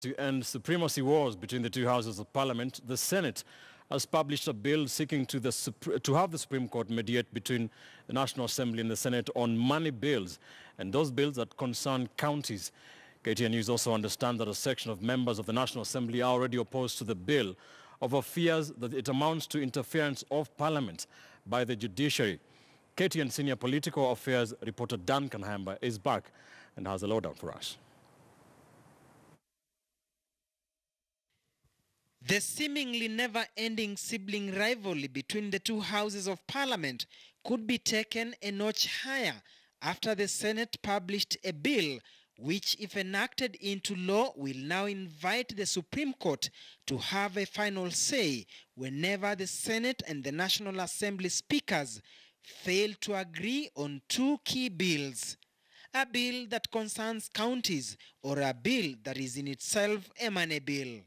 To end supremacy wars between the two houses of parliament, the Senate has published a bill seeking to have the Supreme Court mediate between the National Assembly and the Senate on money bills and those bills that concern counties. KTN News also understands that a section of members of the National Assembly are already opposed to the bill over fears that it amounts to interference of Parliament by the judiciary. KTN senior political affairs reporter Duncan Hamba is back and has a lowdown for us. The seemingly never-ending sibling rivalry between the two houses of parliament could be taken a notch higher after the Senate published a bill which, if enacted into law, will now invite the Supreme Court to have a final say whenever the Senate and the National Assembly speakers fail to agree on two key bills. A bill that concerns counties or a bill that is in itself a money bill.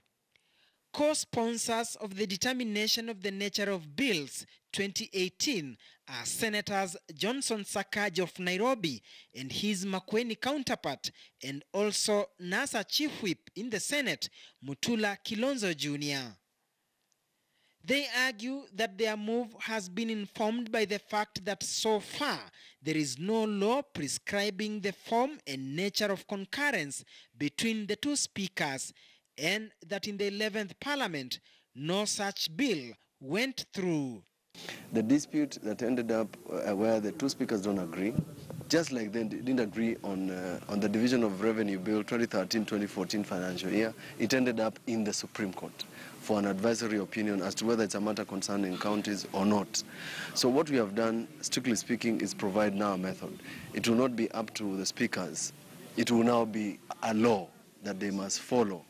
Co-sponsors of the Determination of the Nature of Bills 2018 are Senators Johnson Sakaja of Nairobi and his Makueni counterpart, and also NASA Chief Whip in the Senate, Mutula Kilonzo Jr. They argue that their move has been informed by the fact that so far there is no law prescribing the form and nature of concurrence between the two speakers, and that in the 11th Parliament, no such bill went through. The dispute that ended up where the two speakers don't agree, just like they didn't agree on the Division of Revenue Bill 2013-2014 financial year, it ended up in the Supreme Court for an advisory opinion as to whether it's a matter concerning counties or not. So what we have done, strictly speaking, is provide now a method. It will not be up to the speakers. It will now be a law that they must follow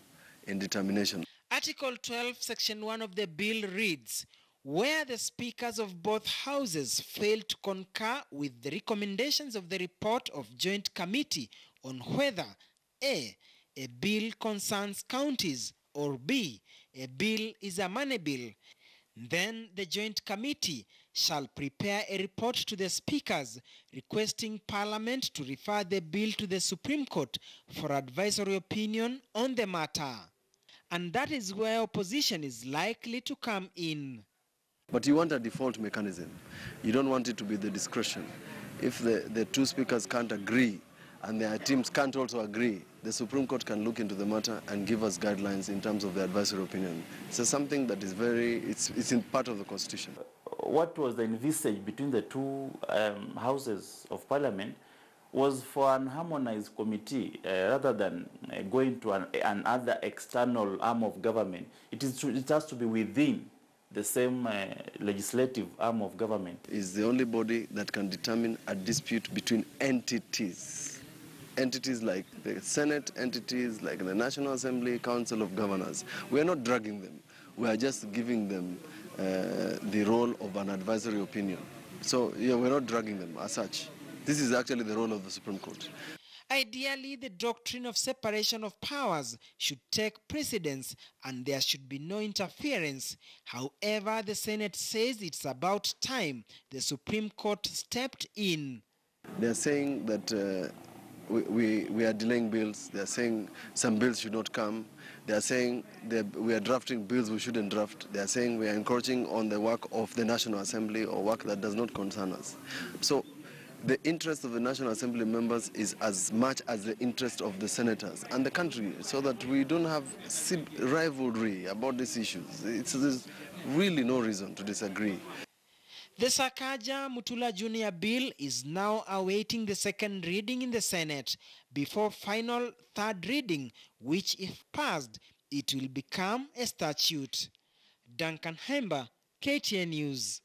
in determination. Article 12, Section 1 of the bill reads, where the speakers of both houses fail to concur with the recommendations of the report of joint committee on whether A bill concerns counties, or B, a bill is a money bill, then the joint committee shall prepare a report to the speakers requesting Parliament to refer the bill to the Supreme Court for advisory opinion on the matter. And that is where opposition is likely to come in. But you want a default mechanism. You don't want it to be the discretion. If the two speakers can't agree and their teams can't also agree, the Supreme Court can look into the matter and give us guidelines in terms of the advisory opinion. So something that is it's in part of the Constitution. What was envisaged between the two houses of Parliament was for an harmonized committee rather than going to another external arm of government. It has to be within the same legislative arm of government. Is the only body that can determine a dispute between entities. Entities like the Senate, entities like the National Assembly, Council of Governors. We are not dragging them. We are just giving them the role of an advisory opinion. So yeah, we're not dragging them as such. This is actually the role of the Supreme Court. Ideally, the doctrine of separation of powers should take precedence and there should be no interference. However, the Senate says it's about time the Supreme Court stepped in. They're saying that we are delaying bills. They're saying some bills should not come. They're saying that we are drafting bills we shouldn't draft. They're saying we are encroaching on the work of the National Assembly or work that does not concern us. So the interest of the National Assembly members is as much as the interest of the senators and the country, so that we don't have rivalry about these issues. There's really no reason to disagree. The Sakaja Mutula Jr. bill is now awaiting the second reading in the Senate before final third reading, which if passed, it will become a statute. Duncan Hemba, KTN News.